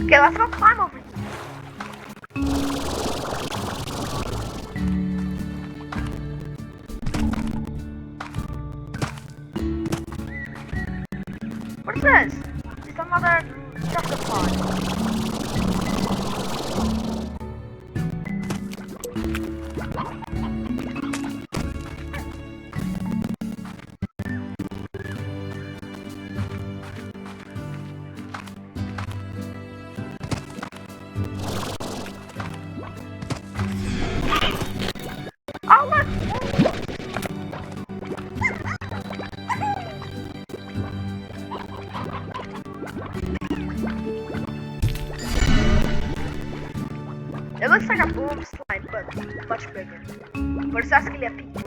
Okay, let's go climb over here. What is this? It's another chocolate pod. Oh look! It looks like a boom slime, but much bigger. But it's actually a people.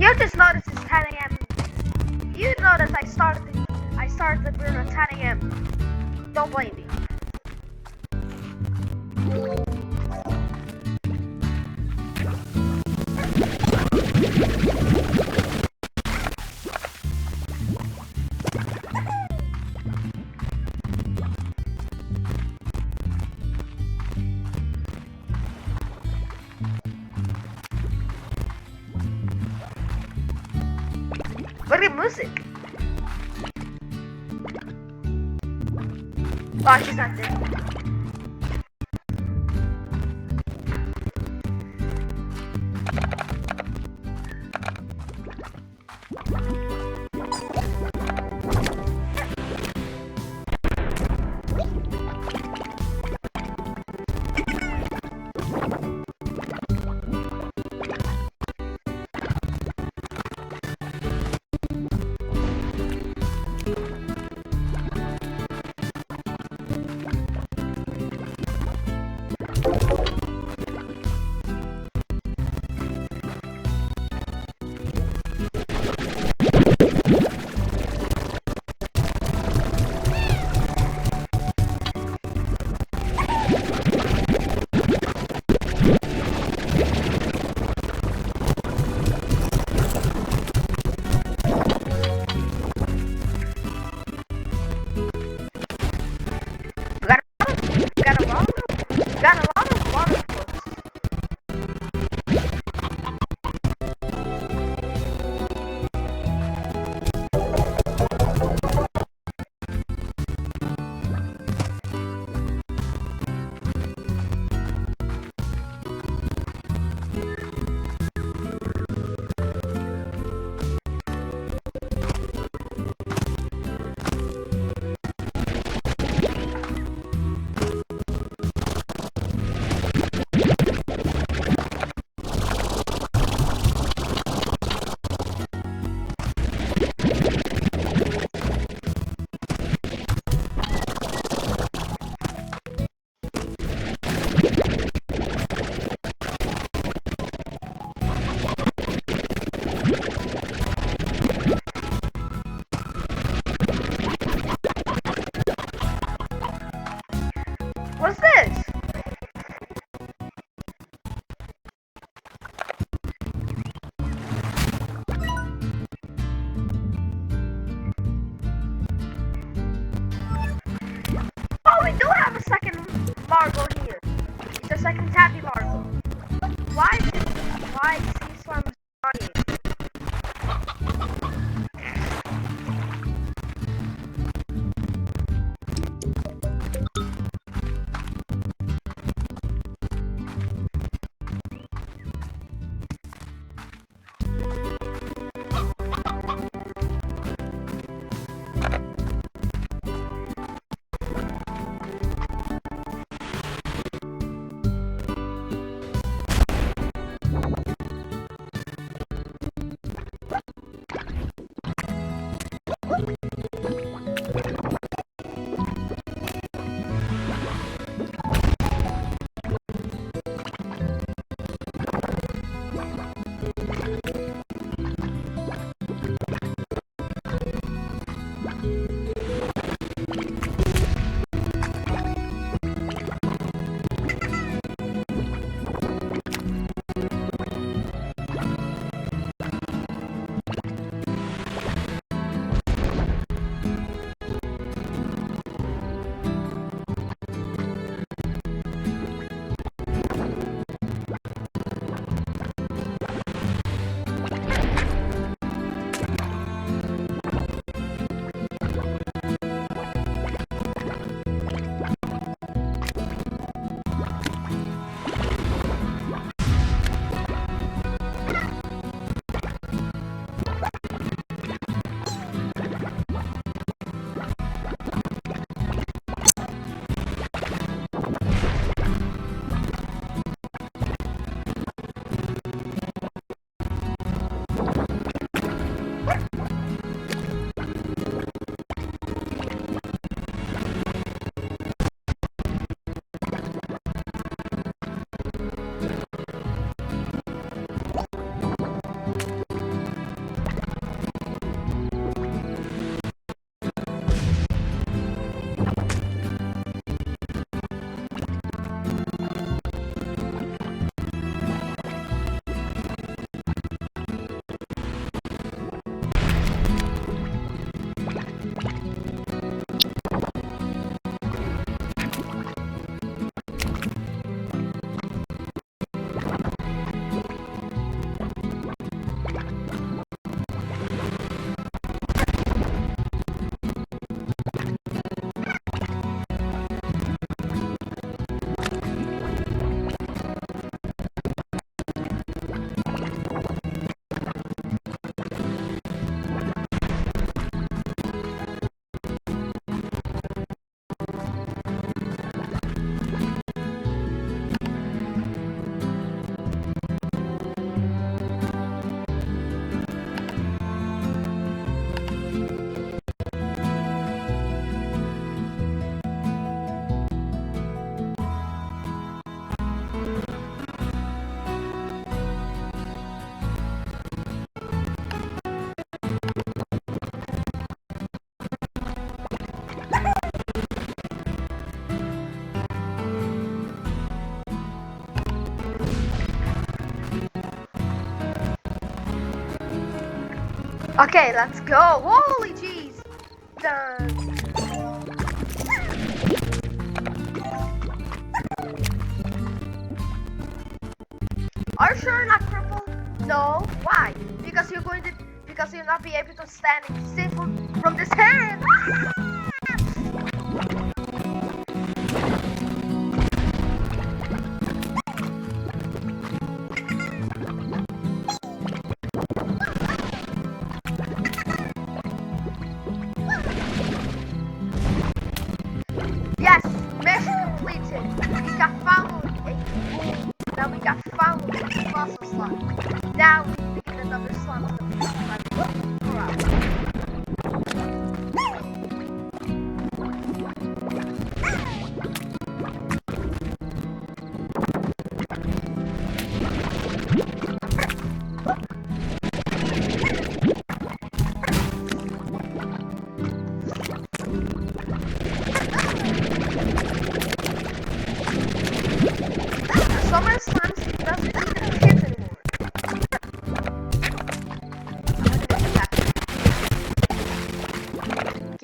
You just noticed it's 10 a.m. You notice I started the burn at 10 a.m. Don't blame me. Look at music. Oh, she's not there. Largo here. It's a second tabby Largo. Why is sea slime dying? Okay, let's go. Holy jeez. Done. Are you sure you're not crippled? No. Why? Because you'll not be able to stand safe from this hand. Yes, mission completed. We got found now we got found a fossil slime. Now we can begin another slime.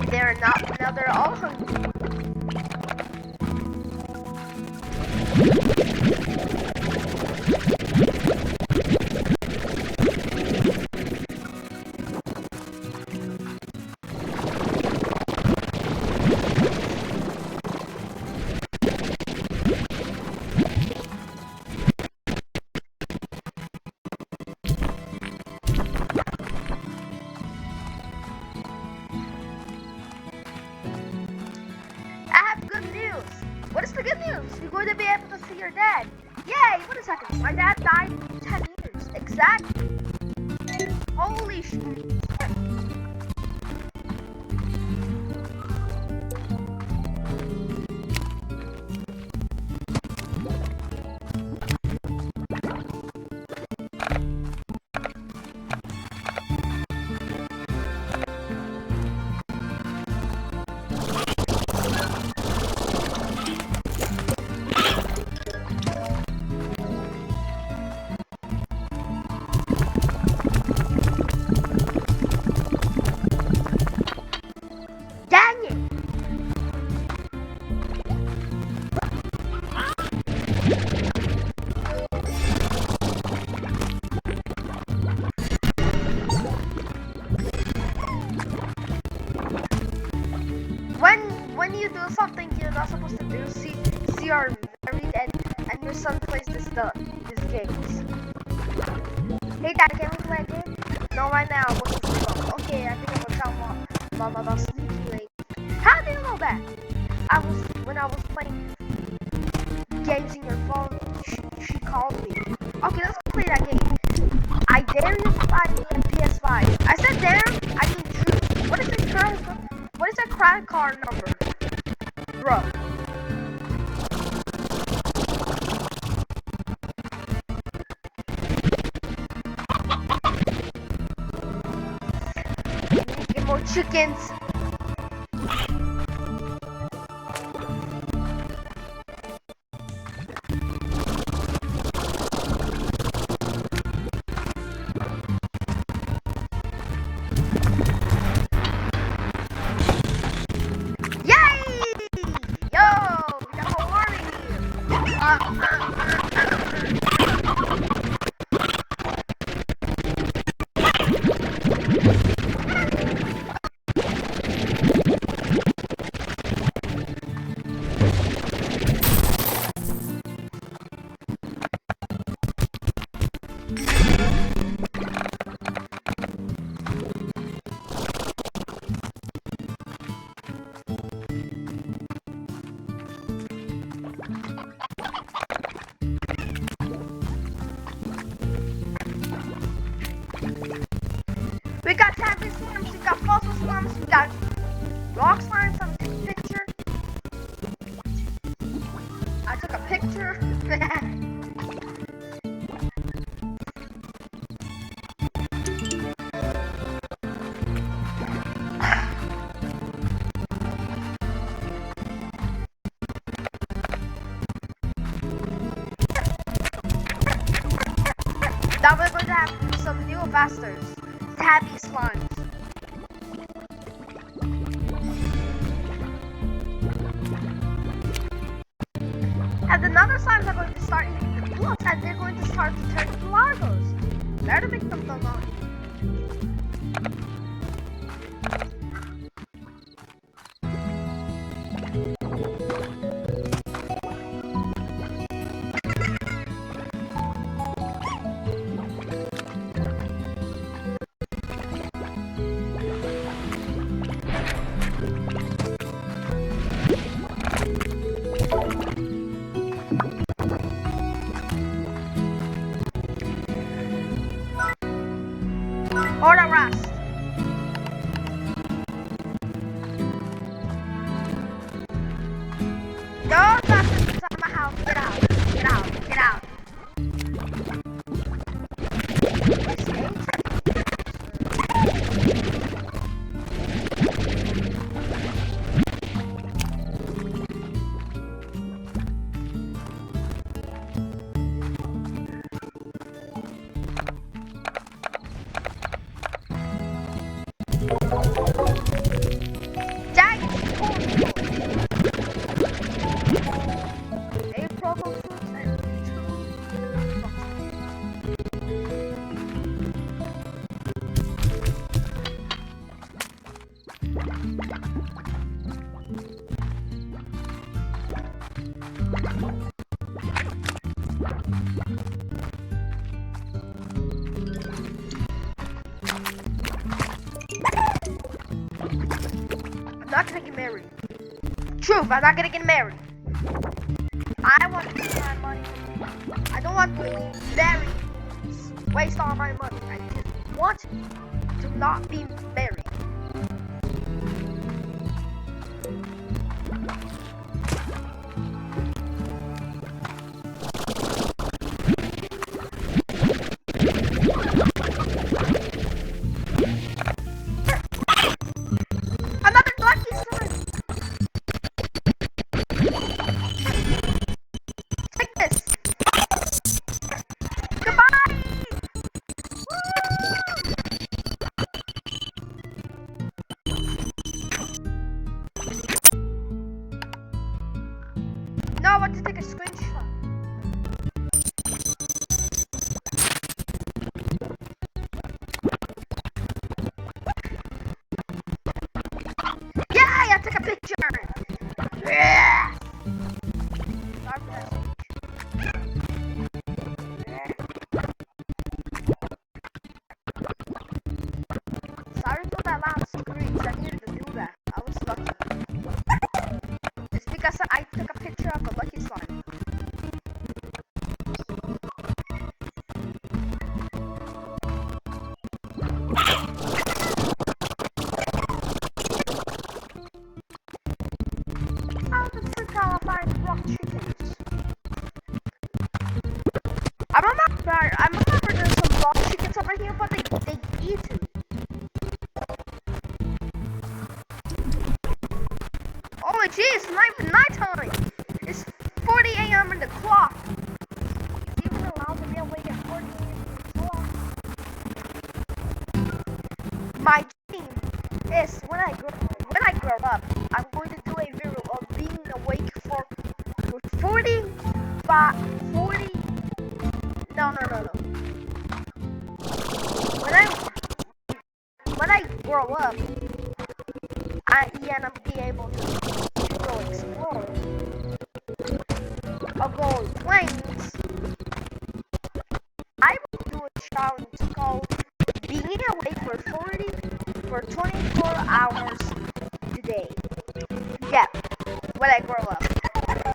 They're not, now they're all hungry. I have good news. What is the good news? You're going to be able to see your dad. Yay! Wait a second. My dad died in 10 years. Exactly. Holy shit. Dang it! When you do something you're not supposed to do, see your married and your son plays this games. Hey dad, can we play a game? No, right now I'm going to sleep. Okay, I think I'm gonna tell mom about sleepy late. How do you know that? When I was playing games in your phone, she called me. Okay, let's play that game. I dare you to buy me a PS5. I said dare, I mean choose. What is the credit card number? Bro. Get more chickens. We got happy slimes, we got fossil slimes, we got rock slimes on the picture. I took a picture. Now we're going to have some new masters. Tabby slimes. And the other slimes are going to start eating the blocks and they're going to start to turn into larvas. Better make them go on. tropical fruits and 2 I'm not gonna get married. Truth, I'm not gonna get married. I want to spend my money. I don't want to marry. Waste all my money. I just want to not be married. Another lucky slime. Take this. Goodbye. No, I want to take a screenshot. Yay! I took a picture. Yeah. Sorry for that speech. Sorry for that loud screech. I needed to do that. I was lucky. It's because I took a picture of a lucky slime. How the frick how I find rock chickens? I remember there's some rock chickens over here, but they eat it. Oh jeez, nighttime. It's 40 a.m. in the clock. Is it even allowed to be awake at 40 a.m. in the clock? My dream is when I grow up, I'm going to do a video of being awake for 40. No. When I grow up, I'm be able to go explore. I'll go on planes. I will do a challenge called being awake for 24 hours today. Yeah, when I grow up.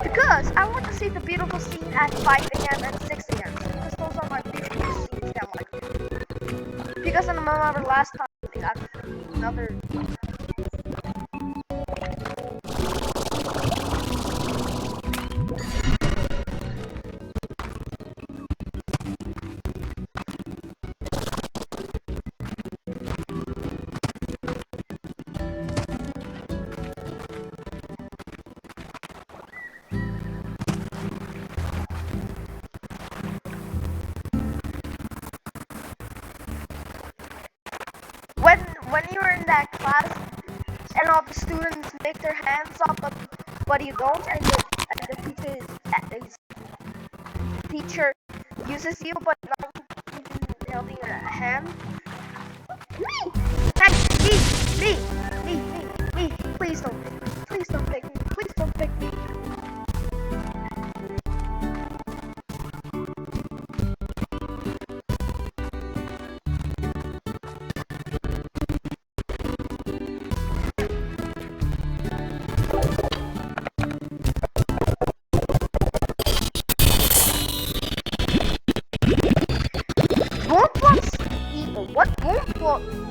Because I want to see the beautiful scene at 5 a.m. and 6 a.m. Because those are my beautiful scenes that I like. Because I remember last time I got another. When you're in that class and all the students make their hands up, but you don't, and the teacher uses you, but not even holding your hand. Me! Hey, me! Please don't pick me! Please don't pick me! Please don't pick me!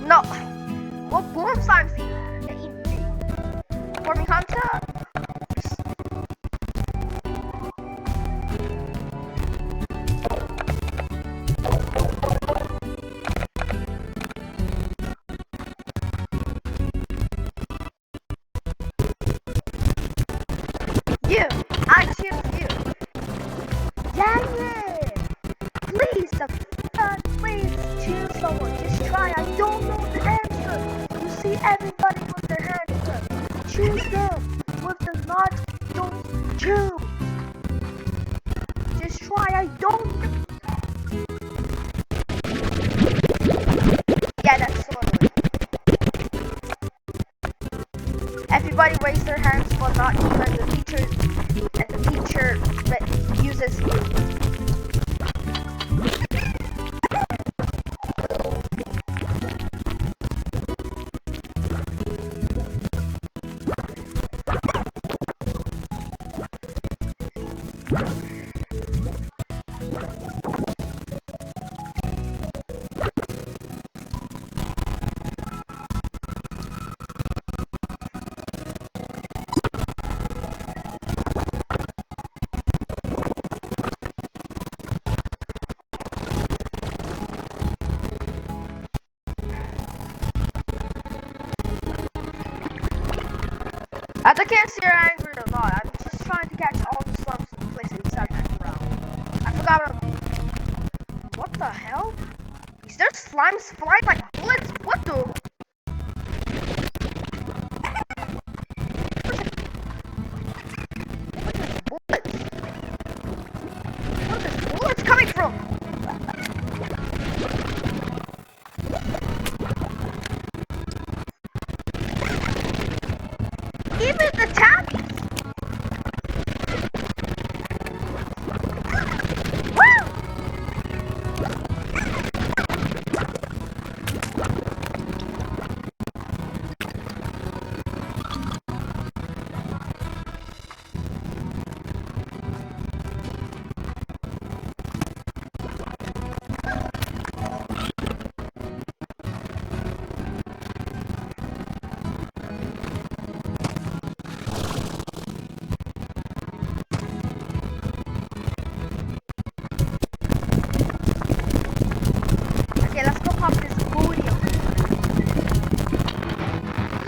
No. What boom slimes eat me? Forming hunter? You! I choose you! Dang it! Please, please choose someone. Just try. I don't know the answer. You see everybody with their hands up. Choose them. With the not, don't choose. why I don't. Yeah, that's so annoying. Everybody raise their hands, but not you, and the teacher that uses you. As I can't see you're angry a lot, I'm just trying to catch all the slums placed inside that round. I forgot about. What the hell? Is there slimes flying like bullets? What the? Bullets? Where are the bullets coming from? Even the tabbies! Woo! Okay, let's go pop this booty.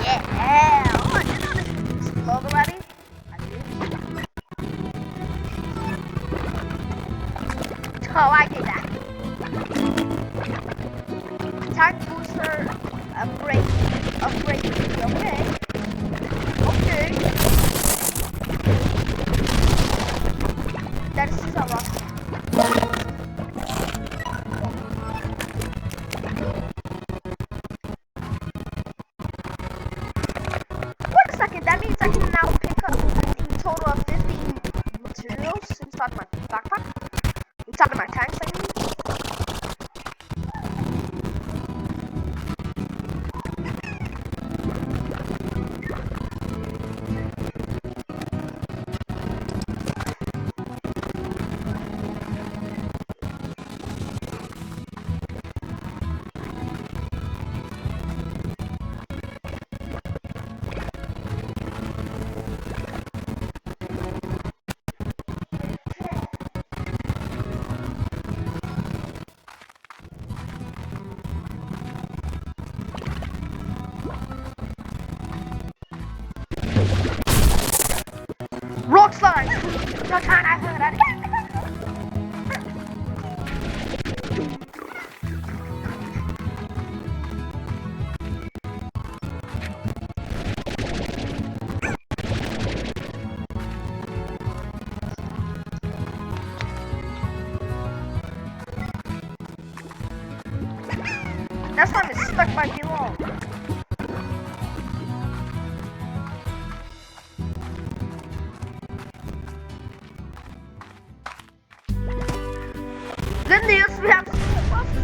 Yeah! Oh, I didn't know this explode already. I did. Oh, I did that. Attack booster, upgrade. Okay. Okay. That is so rough. That means I can now pick up a total of 15 materials inside my backpack. Inside of my tanks, I mean. Rock slide! Your turn, I heard that. That slime is stuck by below. Good news, we have this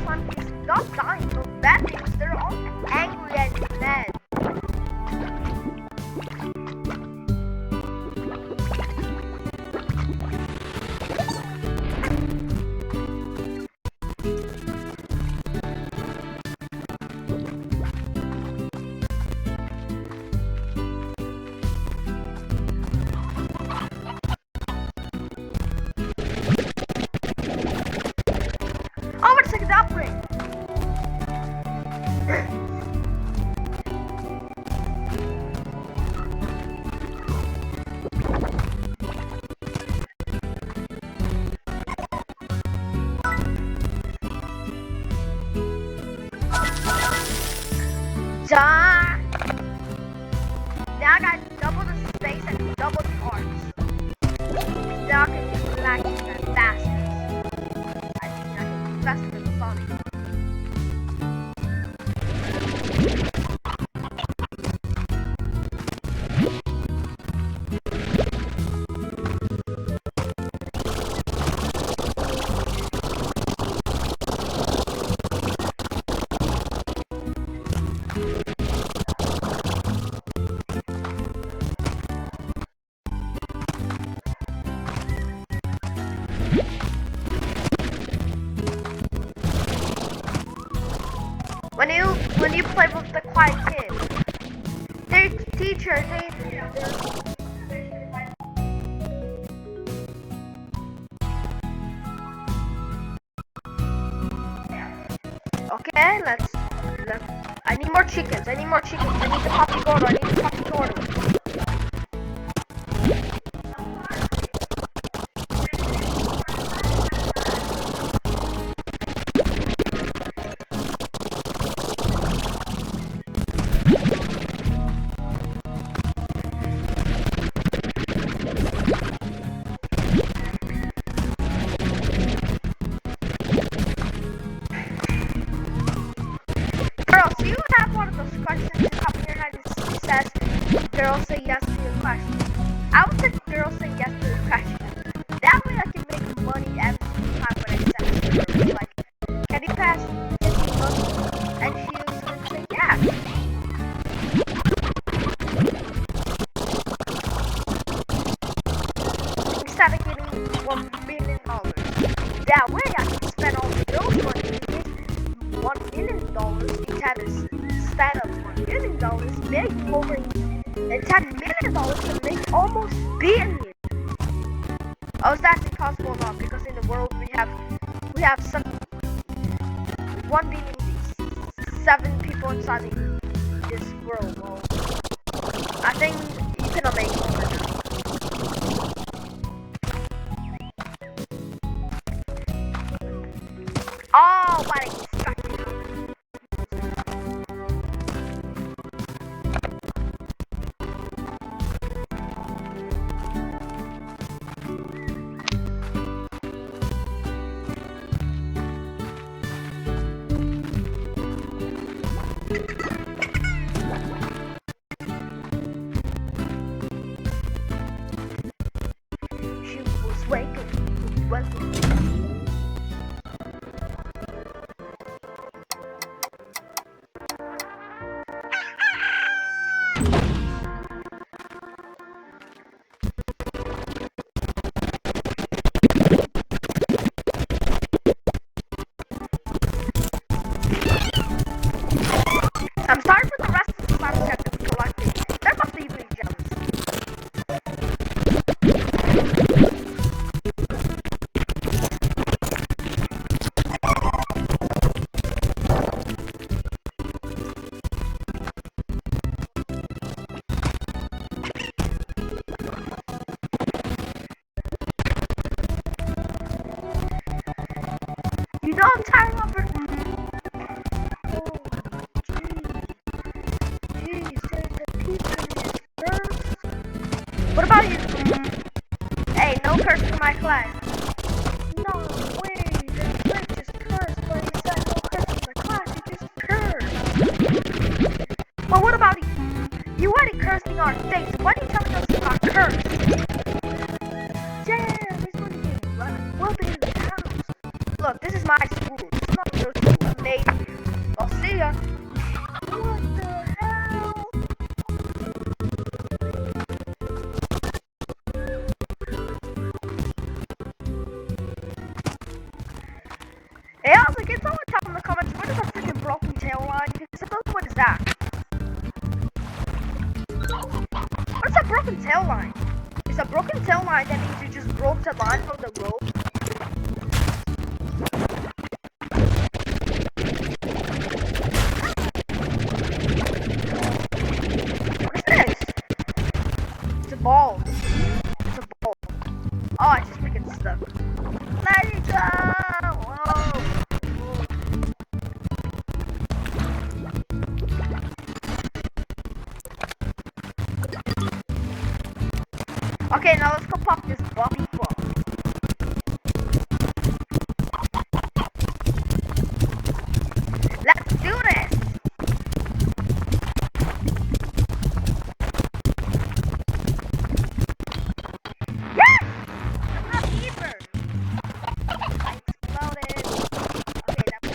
one is not dying, but bad news, they're all angry and mad. Oh, wait a second, the upgrade! when you play with the quiet kids. Their teachers, okay, let's, I need more chickens, I need the puppy gordo, Girls, do you have one of those questions that come in your head that says, girls say yes to your question? I would say girls say yes to your question. That way I can make money every single time when I send it to her. Like, can you pass 50 money? And she was going to say yeah. Instead of getting $1 million. That way I can spend all the girls' money and get $1 million instead of $1 million, make over and $10 million to make almost billion. Oh, is that impossible now? Because in the world we have some 1 billion, 7 people inside this world. Well, I think you cannot make it over now. Oh, what a distraction. She was waking. I'm sorry for the rest of the slime set that we collected. They're must be really jealous. You know I'm tired of it. What about you? Hey, no curse in my class. No way, the friend just cursed, but he said no curse in the class, he just cursed. Well, what about you? You already cursed in our face, why are you telling us about curse? Damn, he's going to get whooping in the house. Look, this is my school, this is not your school, mate. I'll see ya. What the hell? Hey, also, can someone tell in the comments what is a freaking broken tail line? What is that? What's a broken tail line? Is a broken tail line that means you just broke the line from the road? What is this? It's a ball. It's a ball. Oh, I just freaking stuck. Let it go! Whoa! Okay, now let's go pop this Bobby ball. Let's do this! Yes! I'm not even! I exploded. Okay, that's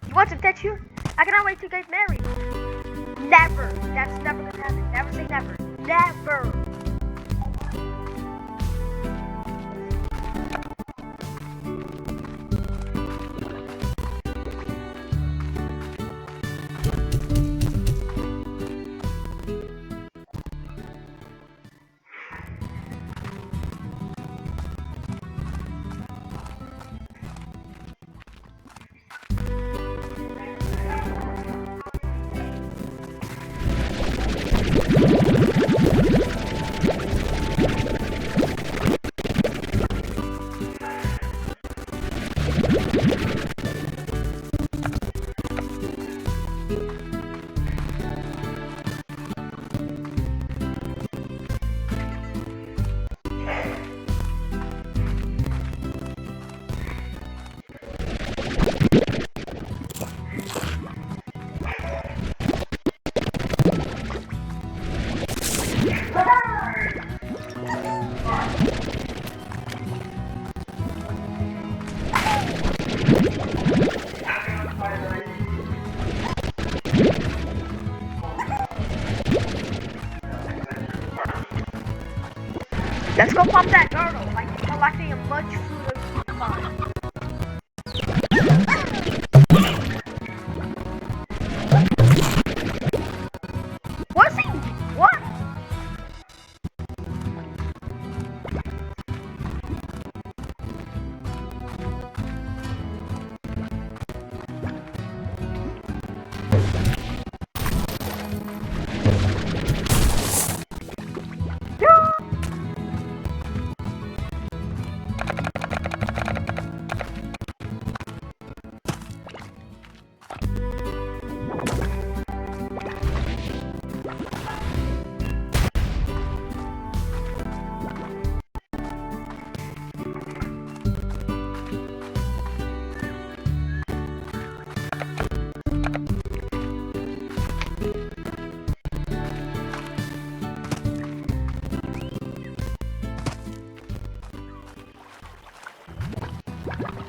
You want to touch you? I cannot wait to get married. Never. That's never gonna happen. Never say never. Never. Let's go pop that girdle, like collecting a much food of fun. What's he? What?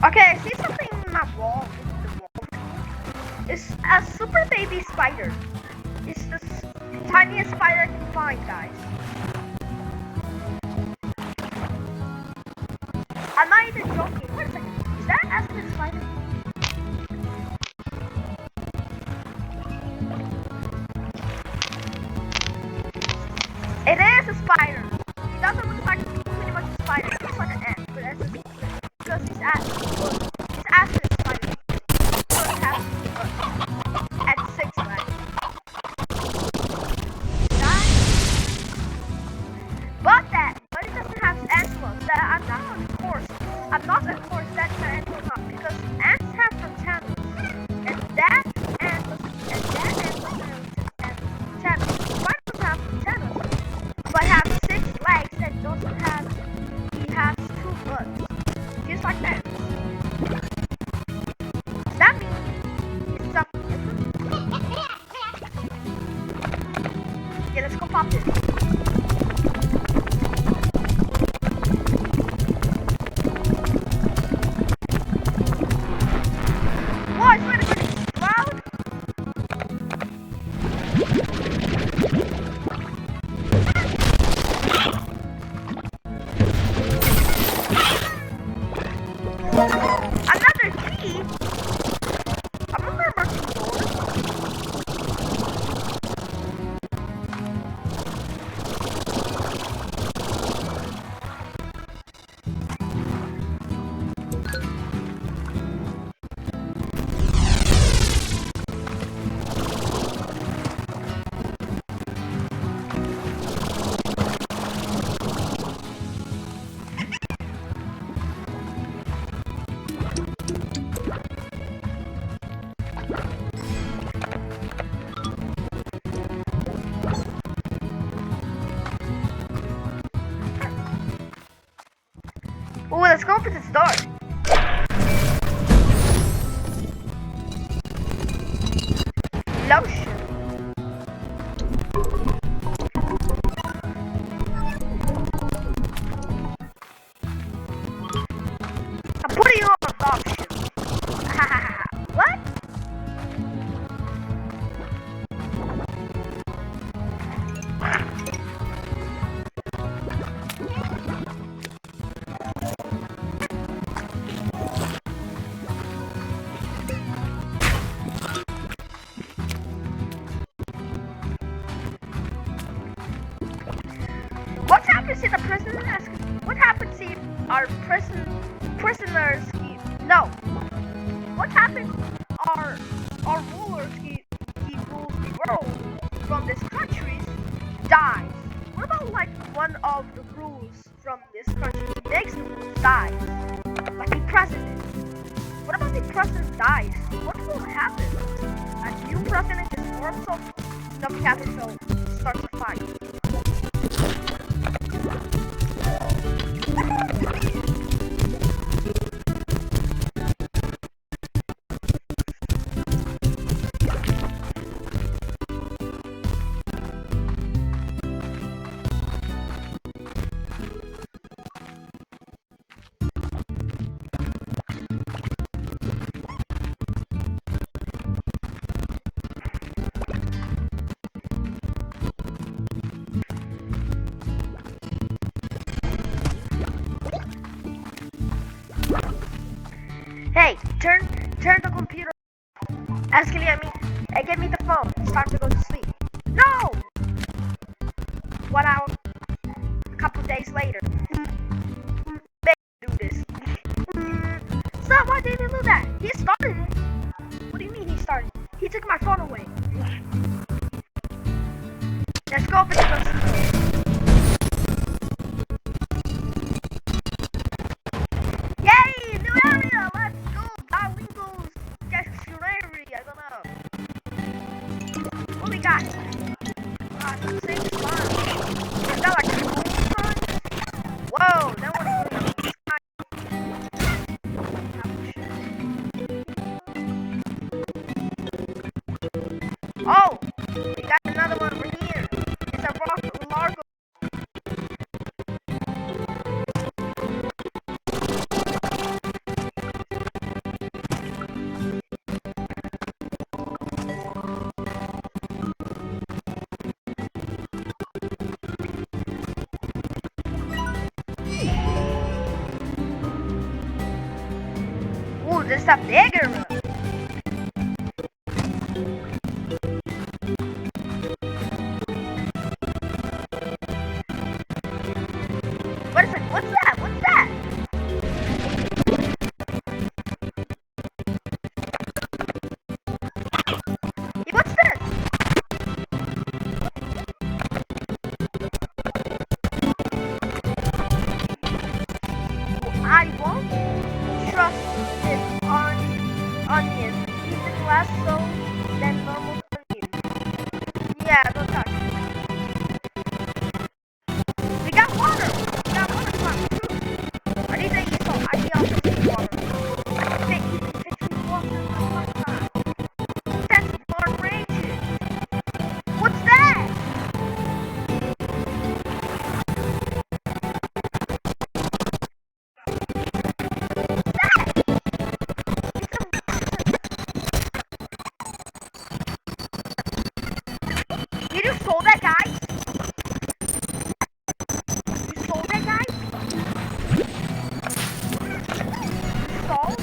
Okay, I see something in my wall. It's a super baby spider. It's the tiniest spider I can find, guys. I'm not even joking. Wait a second. Is that Aspen spider? It is a spider. It doesn't look like pretty much a spider. It looks like an ant, but that's because it's Aspen. It's Aspen spider. So it has at 6 legs. But it doesn't have antelopes. I'm not on course. I'm not on course. That's my antelope because ants have antennas, and that antelope have spiders have antennas, but have 6 legs and doesn't have. He has 2 butts, just like that. Does that mean it's something different? Yeah, let's go pop this. Oh, let's go for the start. Lotion. I'm putting you on adoption. What? our prisoners. No, what happened? Our rulers, he rules the world from these countries, dies. What about like one of the rules from this country makes the rules dies? Like the president. What about the president dies? What will happen? A new president is formed, so the capital starts a fight. Hey, turn the computer. Asking me, give me the phone. It's time to go to sleep. No! 1 hour, a couple days later. Do this. So why didn't he do that? He started it. What do you mean he started? He took my phone away. Let's go for the Yay! New area! Let's go! Bilinguals! Dictionary! I don't know. What we got? The same spot. Is that like cool signs? Whoa! That one is really oh! We got another one over here. It's a rock largo. Ooh, this is a bigger one. What is it? What's that? What's that? Hey, what's this? I won't trust this onion, even less so than normal onion. Yeah, don't touch it. We got water! We got water from I need to eat some. I need also to eat water. I think you can fix me water. That's outrageous. What's that? Did you sold that guy? You sold that guy? You sold?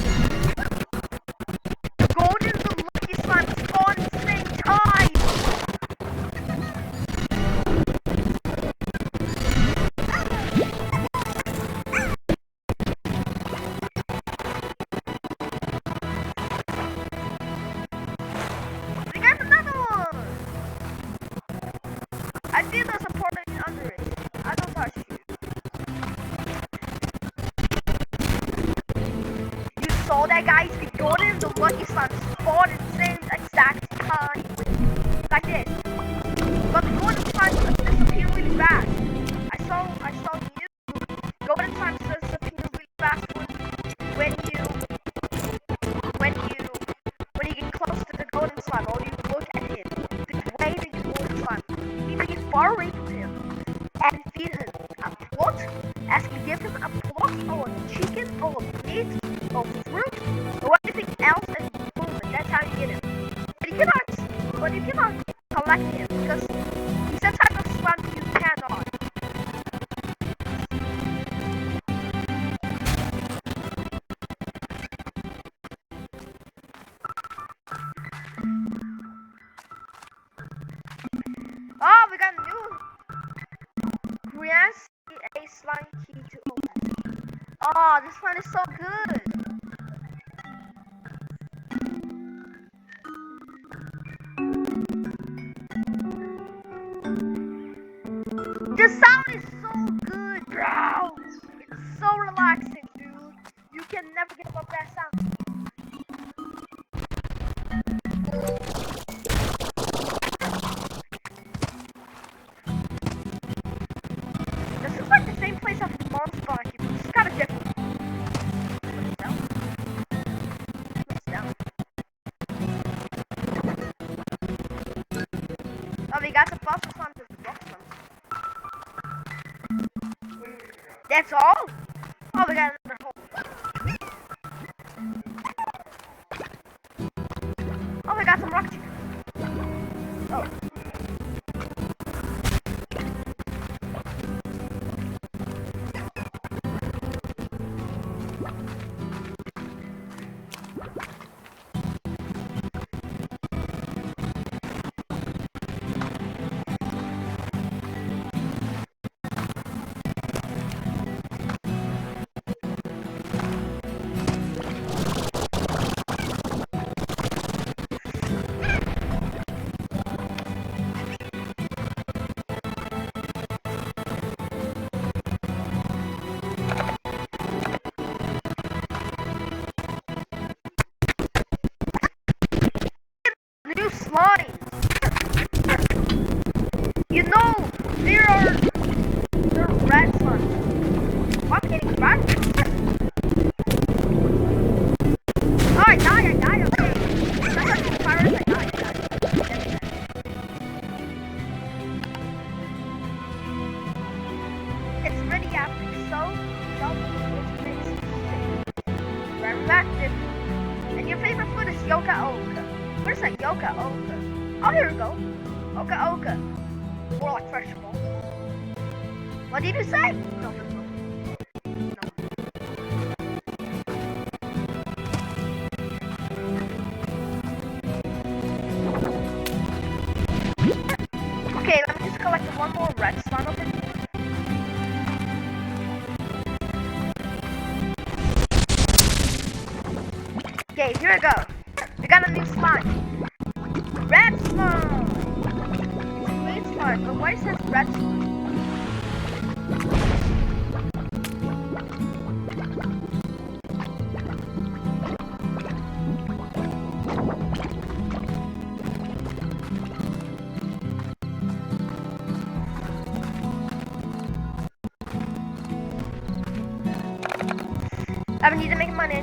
The golden and lucky slime spawn at the same time! We got another one! I feel there's a portal under it. I don't touch you. You saw that guys, the golden and the lucky slime spawned at the same exact time. Like this. But the golden slime disappeared really fast. I saw you. Golden slime disappeared really fast when you get close to the golden slime or you look at him. The way that the golden slime. You need to get far away from him and feed him a plot, as we give him a plot or a chicken or a meat or fruit or anything else, and boom, and that's how you get him. But you cannot collect him because he's a type of Oh, this one is so good. The sound is so good, bro. It's so relaxing, dude. You can never get above that sound. This is like the same place as Monster Party, but it's kind of different. It's down. It's down. Oh, we got the fastest one to the box one. That's all? Oh, we got another hole. Oh, we got some rock chicken. Oh. New slimes. You know, there are red slimes. I'm getting back. Oh, I died, okay. I got some fires, I died. It's really epic, so it makes you sick. Very active. And your favorite food is yoka oka. Where's that yoka oka? Oh, here we go. Oka oka. More like fresh ball. What did you say? No. Okay, let me just collect one more red slime of it. Okay, here we go. We got a new slime. Red slime! It's green slime, but why it says red slime? I need to make money,